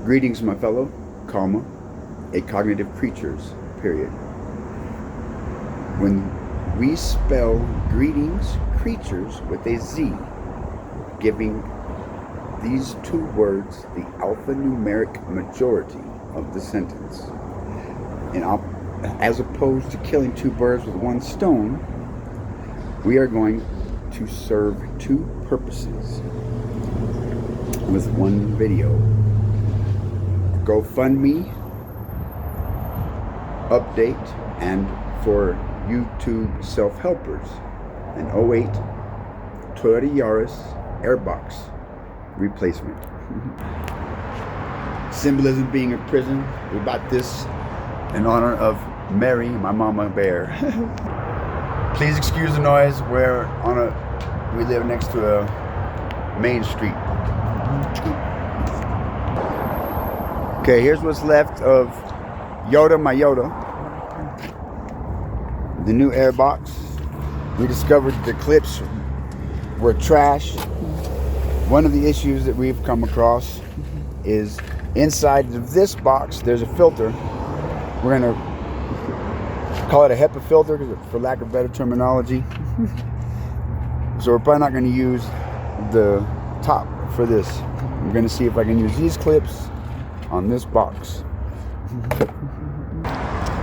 Greetings, my fellow, comma, a cognitive creatures, period. When we spell greetings, creatures with a Z, giving these two words the alphanumeric majority of the sentence. And as opposed to killing two birds with one stone, we are going to serve two purposes with one video. GoFundMe update, and for YouTube self-helpers, an 08 Toyota Yaris airbox replacement. Symbolism being a prison. We bought this in honor of Mary, my mama bear. Please excuse the noise. We live next to a main street. Okay, here's what's left of Yoda, my Yoda. The new airbox. We discovered the clips were trash. One of the issues that we've come across is inside of this box, there's a filter. We're gonna call it a HEPA filter for lack of better terminology. So we're probably not gonna use the top for this. I'm gonna see if I can use these clips on this box.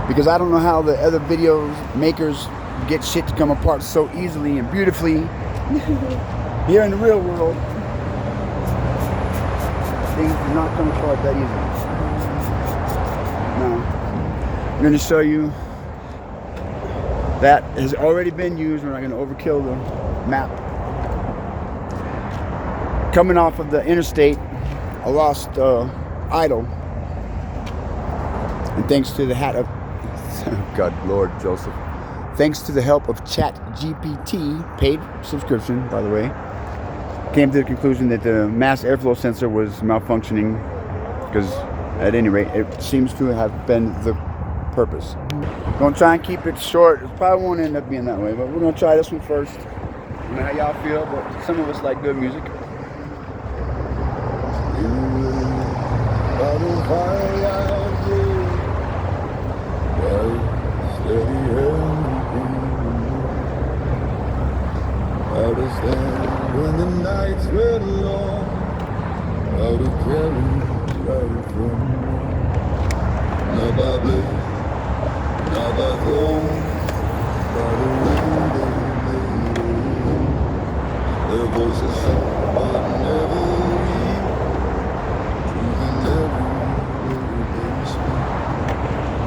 Because I don't know how the other video makers get shit to come apart so easily and beautifully. Here in the real world, things do not come apart that easily. Now, I'm going to show you that has already been used. We're not going to overkill the map. Coming off of the interstate, I lost idle. And thanks to the God Lord Joseph. Thanks to the help of ChatGPT, paid subscription, by the way, came to the conclusion that the mass airflow sensor was malfunctioning, because at any rate, it seems to have been the purpose. Gonna try and keep it short. It probably won't end up being that way, but we're gonna try this one first. I don't know how y'all feel, but some of us like good music. How to stand when the nights were long, how to carry right from not by blade, not by throne, by the wind they made. Their voices sound but never read, truth in every word they speak.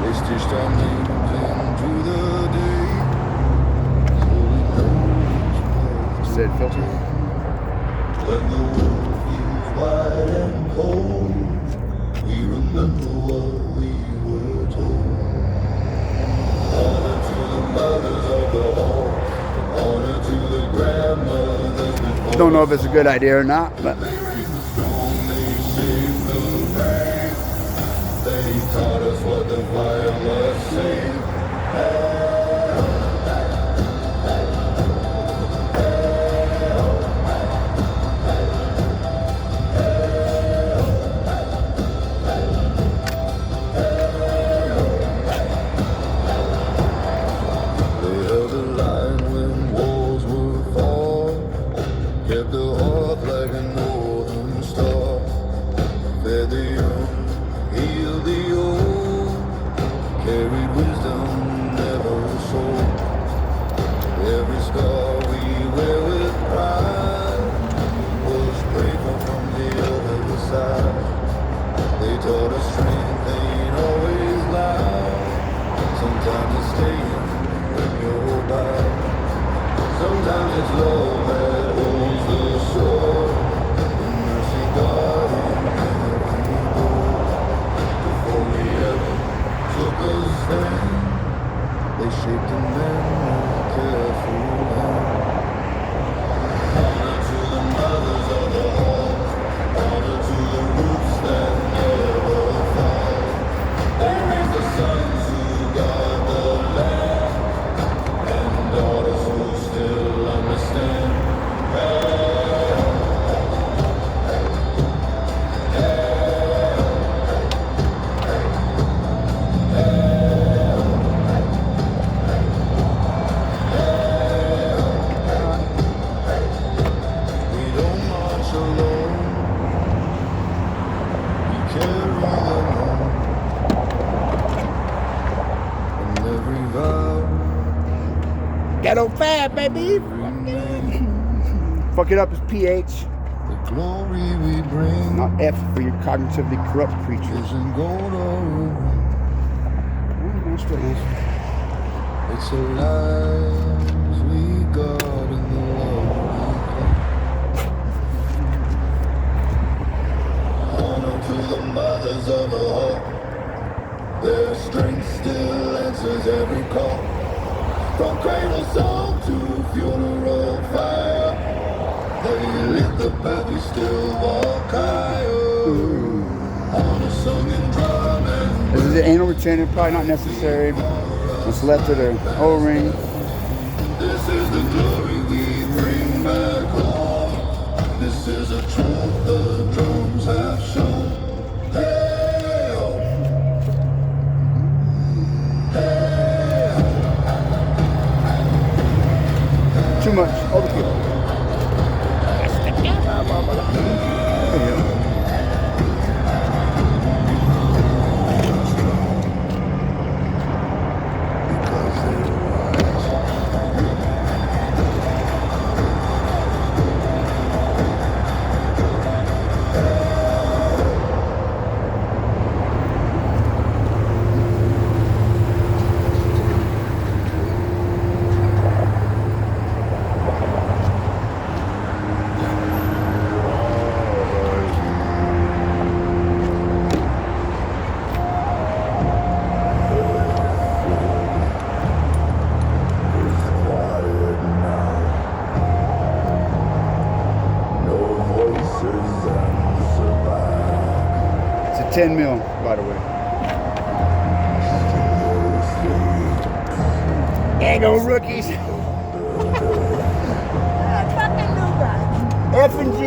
They stitched our names into the day, so we know. Said filter. When the world feels wide and cold, we remember what we were told. Honor to the mothers of the hall, honor to the grandmothers before. Don't know if it's a good idea or not, but They saved the pain. They taught us what the fire must save. Kept the heart like a northern star. Fed the young, healed the old. Carried wisdom, never low fat, baby. Fuck it up is pH. The glory we bring. Not F for your cognitively corrupt creatures. Isn't gold or it's the lives we got and the love we claim. Honor to the mothers of the hope. Their strength still answers every call. From cradle song to funeral fire, they lit the path we still walk higher. On a song and drum and This is the anal retention, probably not necessary. What's left of the O-ring. this is the glory we bring back home. This is a truth the drums have shown. Hail! Too much. Overkill. It's a 10 mil, by the way. There go rookies. Fucking new guy. F and G.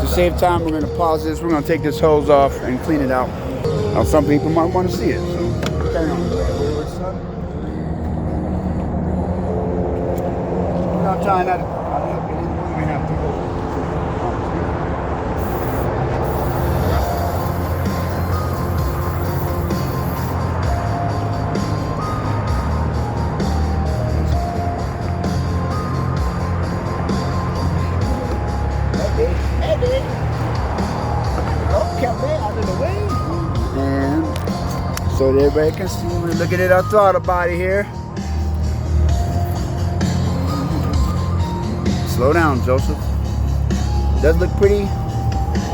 Save time, we're going to pause this. We're going to take this hose off and clean it out. Now, some people might want to see it. So, carry on. We're not trying that. We have to go. And so that everybody can see, we're looking at our throttle body here. Slow down, Joseph. It does look pretty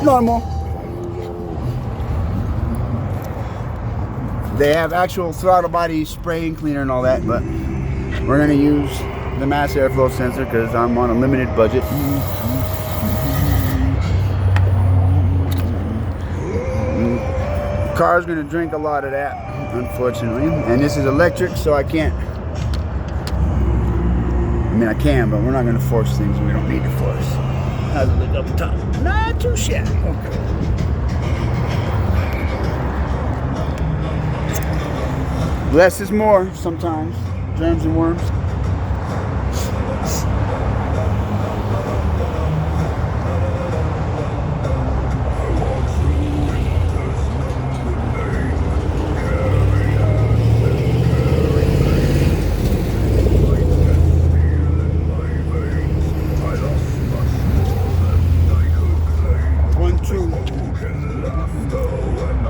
normal. They have actual throttle body spray and cleaner and all that, but we're going to use the mass airflow sensor because I'm on a limited budget. The car's going to drink a lot of that, unfortunately. And this is electric, so I can't. I mean, I can, but we're not going to force things we don't need to force. How's it look up top? Not too shabby. Okay. Less is more sometimes. Germs and worms.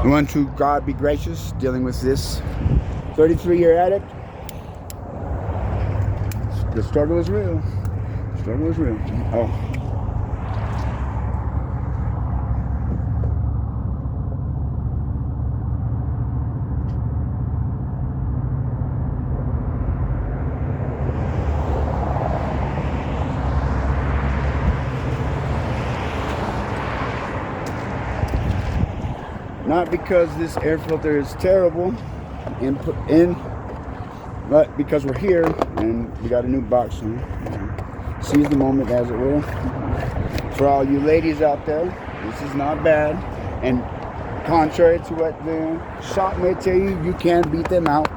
One to God be gracious, dealing with this 33-year addict. The struggle is real. The struggle is real. Oh. Not because this air filter is terrible but because we're here and we got a new box on. Seize the moment, as it were. For all you ladies out there, this is not bad. And contrary to what the shop may tell you, you can beat them out.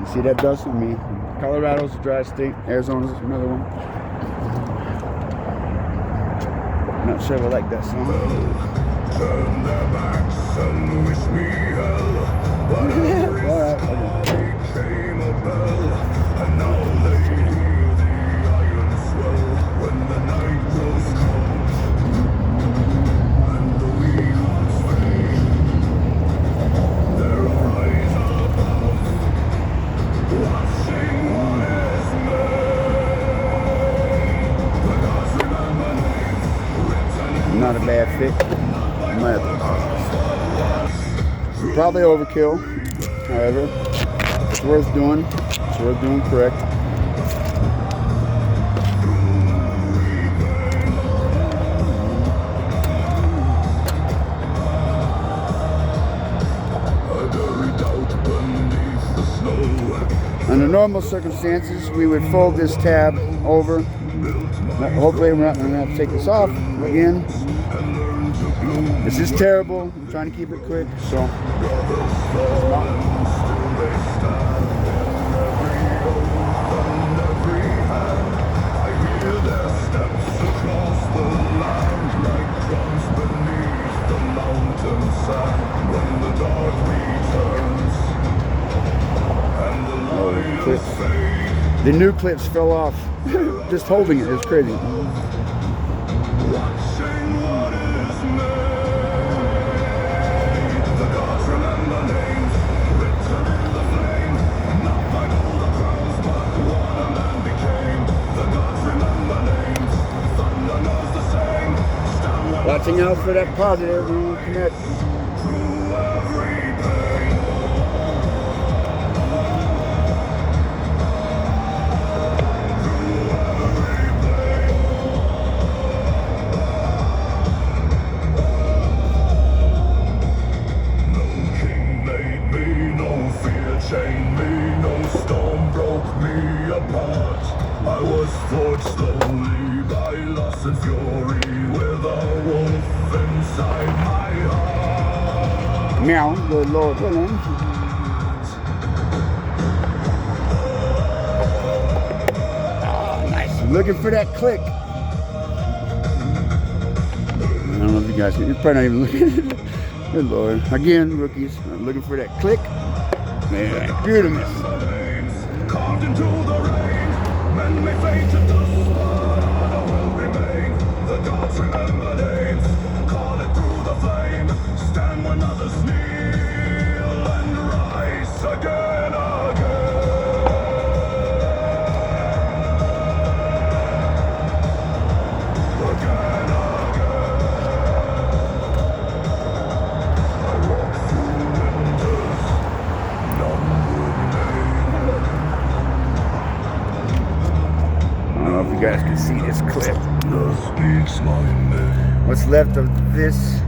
You see that dust on me. Colorado's a dry state. Arizona's another one. Not sure if I like that song. Turn their backs and wish me hell. But every Alright, came a bell, and now they hear the iron swell when the night grows cold and the wee hearts fade. Their eyes above, watching what is made. The gods remember names written in not a bad fit. Probably overkill. However, it's worth doing. It's worth doing correct. Under normal circumstances, we would fold this tab over. Hopefully, we're not going to have to take this off again. This is terrible. I'm trying to keep it quick, so. The new clips fell off. Just holding it is crazy. Watching out for that positive, we will connect. Chained me, no storm broke me apart. I was forged slowly by loss and fury, with a wolf inside my heart. Meow, good Lord willing. Oh, nice. Looking for that click. I don't know if you guys can. You're probably not even looking. Good Lord. Again, rookies. I'm looking for that click. Man, beautiful. Carved into the rain, men may fade to dust, but honor will remain. The gods remember names, call it through the flame. Stand when others kneel and rise again, You guys can see this clip. speaks my name. What's left of this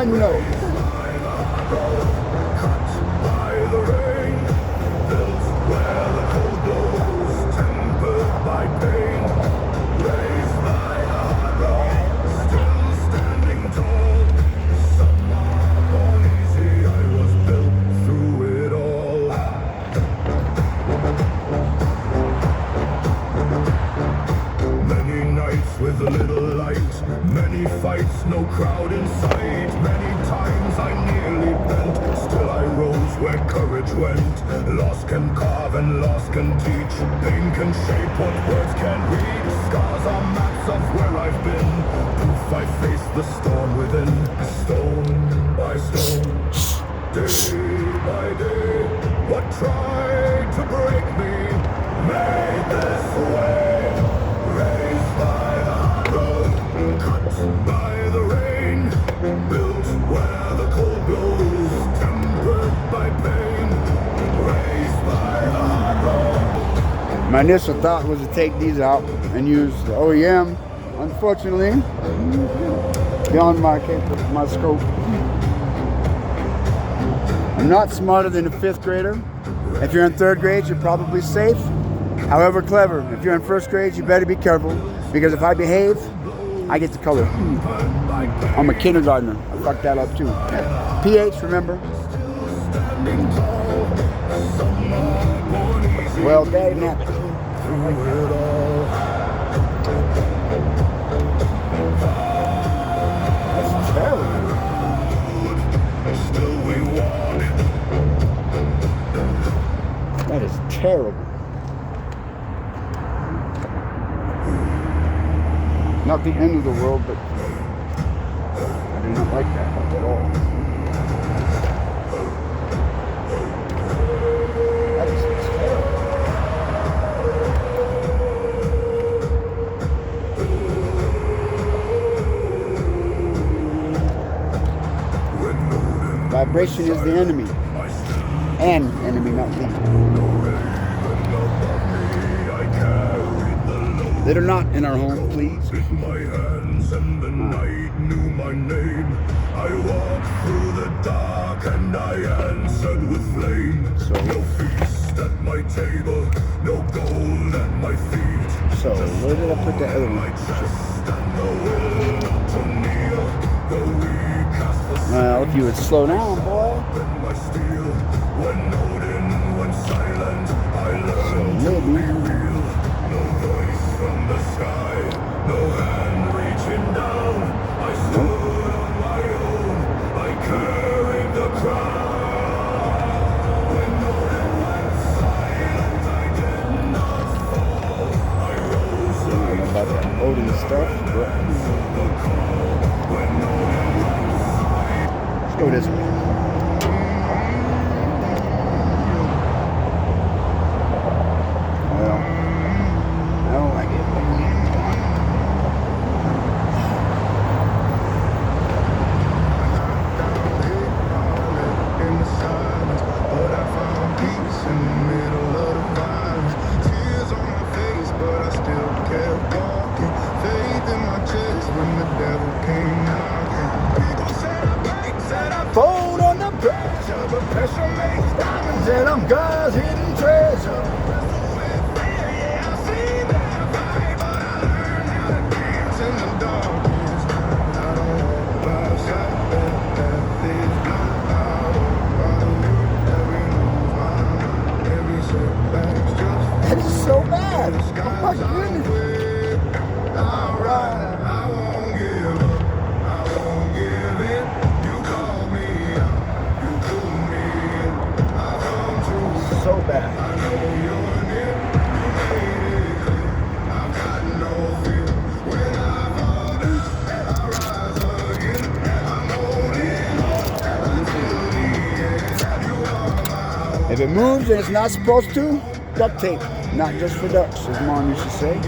No. Cut by the rain, built where the cold blows, tempered by pain. Many nights with little light, many fights, no crowd in sight. Many times I nearly bent, still I rose where courage went. Loss can carve and loss can teach. Pain can shape what words can reach. Scars are maps of where I've been. Proof I face the storm within. Stone by stone, day by day. What tried to break me made this way. Raised by the hard road, cut by the rain, built where the cold blows, tempered by pain. Raised by the hard road. My initial thought was to take these out and use the OEM. Unfortunately, beyond my scope. I'm not smarter than a 5th grader. If you're in 3rd grade, you're probably safe. However clever, if you're in 1st grade, you better be careful, because if I behave, I get the color. I'm a kindergartner. I fucked that up too. PH, remember? Well, Daddy napped. That's terrible. That is terrible. Not the end of the world, but I do not like that at all. That is terrible. Vibration is the enemy. And enemy, not me. That are not in our home, please. My hands and the night knew my name. I walked through the dark and I answered with flame. No feast at my table, no gold at my feet. So where did I put that other one? Well, if you would slow down, boy. So maybe. From the sky, no hand reaching down. I stood on my own. I carried the crown. When no one went silent, I did not fall. I rose like about that loading stuff. when no one went silent. Let's go this way. Fold under pressure, but pressure makes diamonds, and I'm God's hidden treasure. That is so bad. Oh my goodness. All right. So bad. If it moves and it's not supposed to, duct tape. Not just for ducks, as Mom used to say.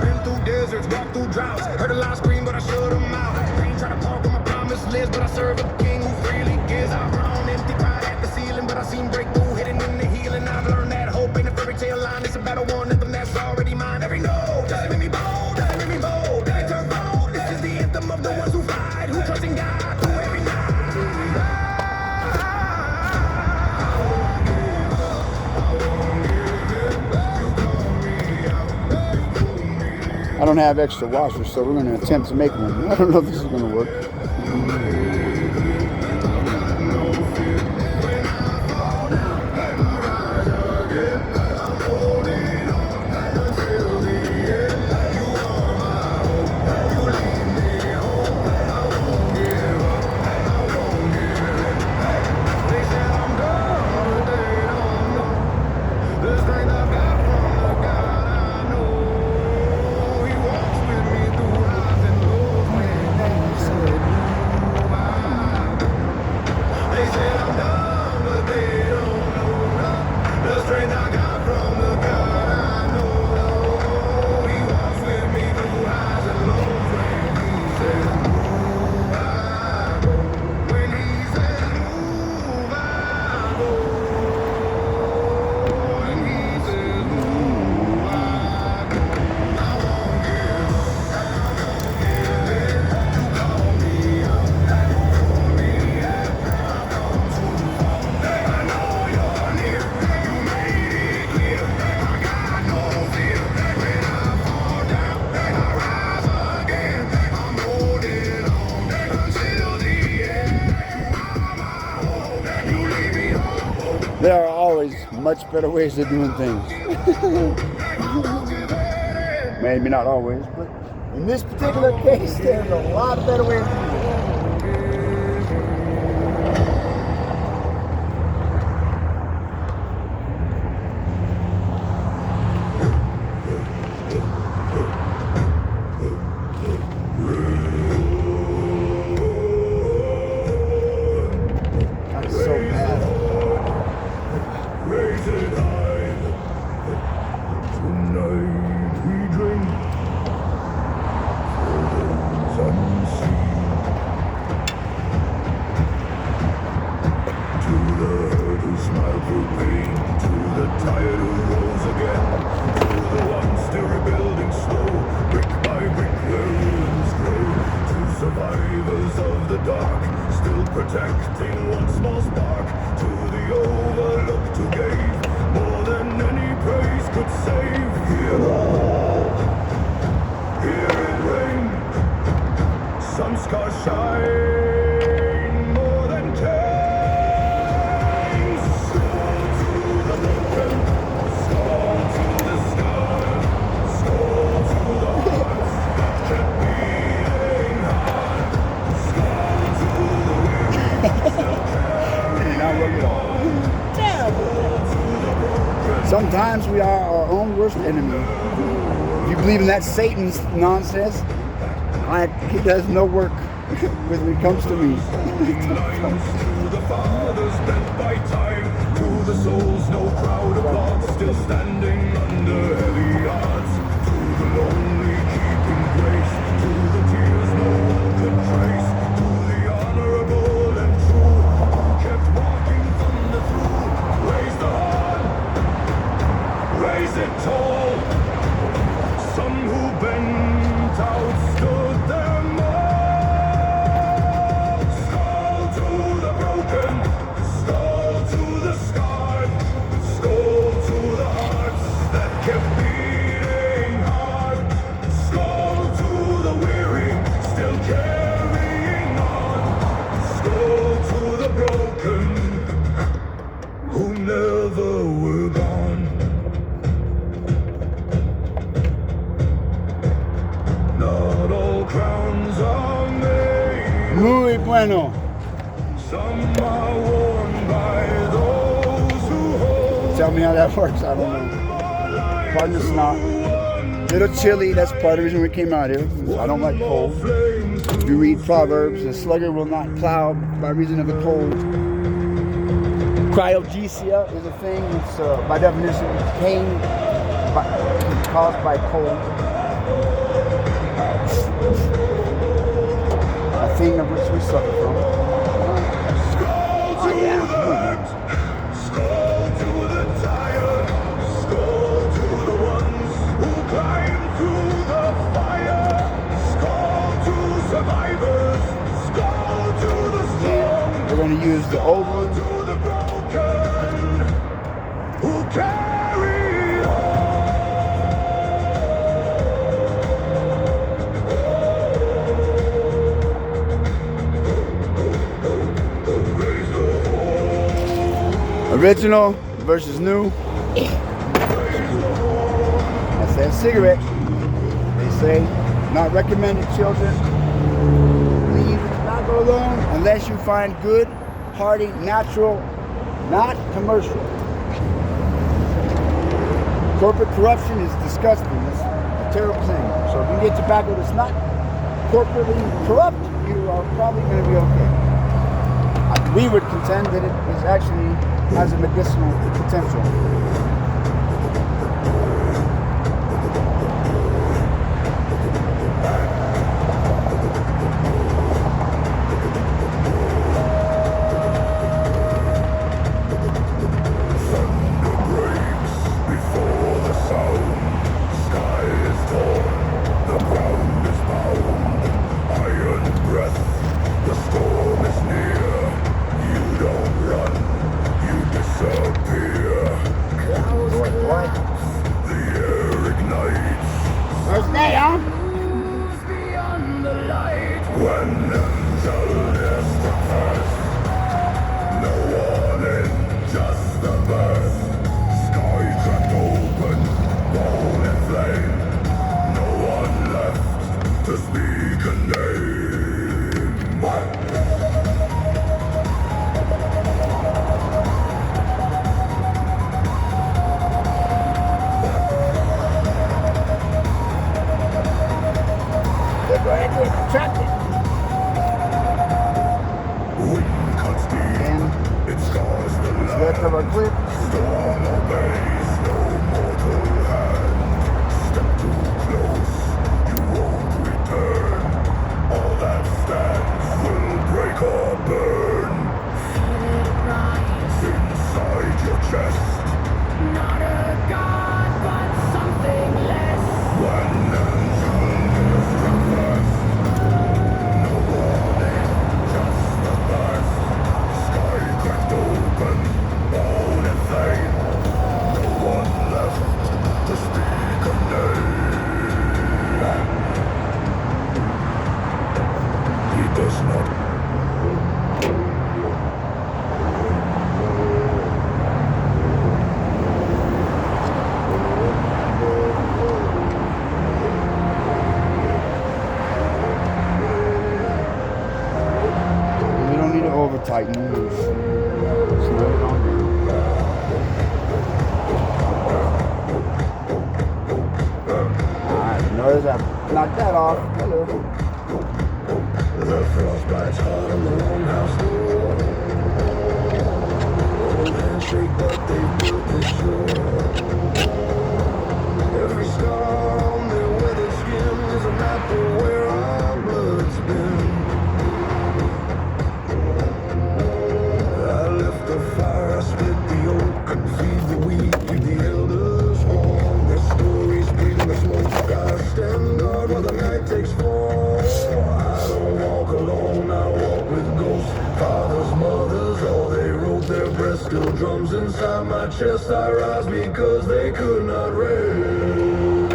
Been through deserts, walked through droughts. Heard a lot scream, but I shut them out. Ain't trying to park on my promised list, but I serve a king who freely gives. I run on empty, pride at the ceiling, but I seen breakthrough hidden in the healing. I've learned that hope ain't a fairy tale line. It's a battle won, anthem that's already mine. Every note doesn't make me bold, doesn't make me bold. Every turn bold, this is the anthem of the ones who fight, who trust in God through every night. I don't have extra washers, so we're going to attempt to make one. I don't know if this is going to work. much better ways of doing things. Maybe not always, but in this particular case, there's a lot of better ways to do it. That's so bad. Raise it high. Tonight we drink for those unseen. To the hurt who smile through pain, to the tired who rose again, to the ones still rebuilding slow, brick by brick their ruins grow. To survivors of the dark, still protecting one small spark. To the overlooked who gave more than any praise could save. Hear the roar, hear it rain. Some scars shine more than chains. Skull to the broken, skull to the scarred, skull to the hearts that kept beating hard, skull to the weary, still carrying Not work at all. Terrible. Sometimes we are our own worst enemy. If you believe in that Satan's nonsense, he does no work when it comes to me. lines to the fathers bent by time, to the souls no crowd applauds, still standing under heavy odds, to the lonely keeping grace, to the tears no one could trace, to the honorable and true, who kept walking thunder through. Raise the horn, raise it tall. Some who bent outstood them all. Skull to the broken, skull to the scarred, skull to the hearts that kept beating hard, skull to the weary, still carrying on, skull to the broken, who never were gone. Not all crowns are made. Muy bueno. Some are worn by those who hold. Tell me how that works. I don't know. Pardon the snot. Little chilly. That's part of the reason we came out here. I don't like cold. If you read Proverbs, the sluggard will not plow by reason of the cold. Cryogesia is a thing. It's by definition pain caused by cold. A thing of which we suffer from. Oh yeah. Skull to the tired, skull to the ones who climb through the fire, skull to survivors, skull to the strong, We're going to use the old one. to the broken, who carry on. Original versus new. That's that cigarette. They say, not recommended, children. Leave the tobacco alone unless you find good, hearty, natural, not commercial. Corporate corruption is disgusting. It's a terrible thing. So if you get tobacco that's not corporately corrupt, you are probably going to be okay. We would contend that it is actually has a medicinal potential. Thunder breaks before the sound. Sky is torn, the ground is bound. Iron breath, the storm is near. You don't run, you disappear. The air ignites. First day, huh? Moves beyond the light. When angel first. No warning, just the birth. flame. No one left to speak a name. Go ahead and retract it. Wind cuts deep, And it scars the land. left of our clip. Storm obeys, no mortal hand. Step too close, you won't return. All that stands will break or burn. Feel it rise. Inside your chest, Not a god, but something less. when angel struck fast. No warning, just the burst. Sky cracked open, bone and flame. No one left to speak a name. He does not. We don't need to over tighten. Just let it on there. Alright, notice I knocked that off. Hello. The frostbite's hard on the longhouse door. Old handshake, but they built this shore. Every scar on their weathered skin is a map of where our blood's been. I lift the fire, I split the oak, and feed the weak, keep the elders warm. Their stories bleeding the smoke. I stand guard while the night takes form. I don't walk alone, I walk with ghosts. Fathers, mothers, all they wrote, their breath still drums inside my chest. I rise because they could not raise.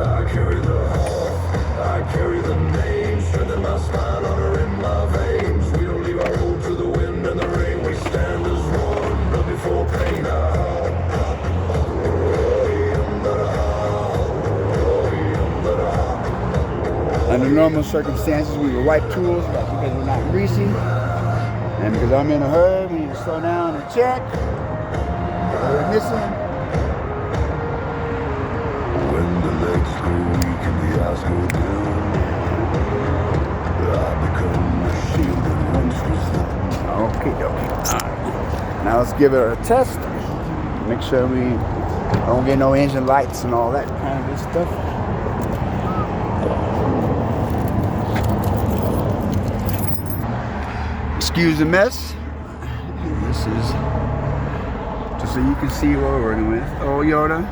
I carry the heart, I carry the name, strength in my spine, honor in my veins. We don't leave our road to the wind and the rain. We stand as one, blood before pain. Under normal circumstances, we would wipe tools, but because we're not greasy, and because I'm in a hurry, we need to slow down and check. What are we missing? When the legs go weak and the eyes go dim, I become the shield that once was there. Okay, okay. Alright. Now let's give it a test. Make sure we don't get no engine lights and all that kind of good stuff. Excuse the mess. This is just so you can see what we're working with. Oh, Yoda,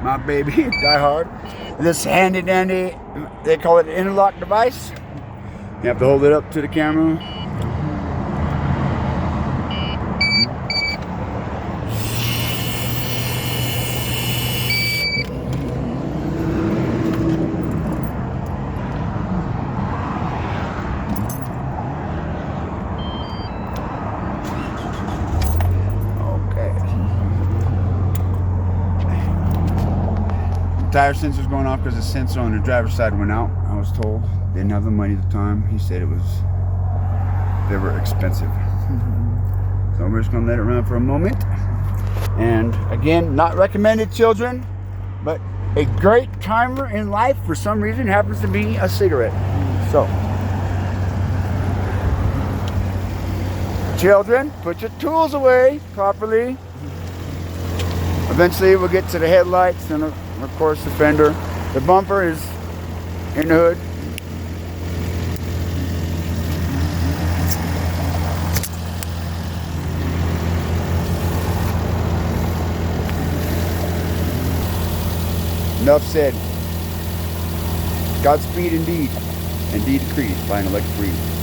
my baby, die hard. This handy dandy, they call it an interlock device. You have to hold it up to the camera. Tire sensor's going off because the sensor on the driver's side went out. I was told. Didn't have the money at the time. He said they were expensive. So we're just gonna let it run for a moment. And again, not recommended, children, but a great timer in life for some reason happens to be a cigarette. So, children, put your tools away properly. Eventually we'll get to the headlights and of course the fender. The bumper is in the hood. Enough said. Godspeed indeed. Indeed decreed by an electric breeze.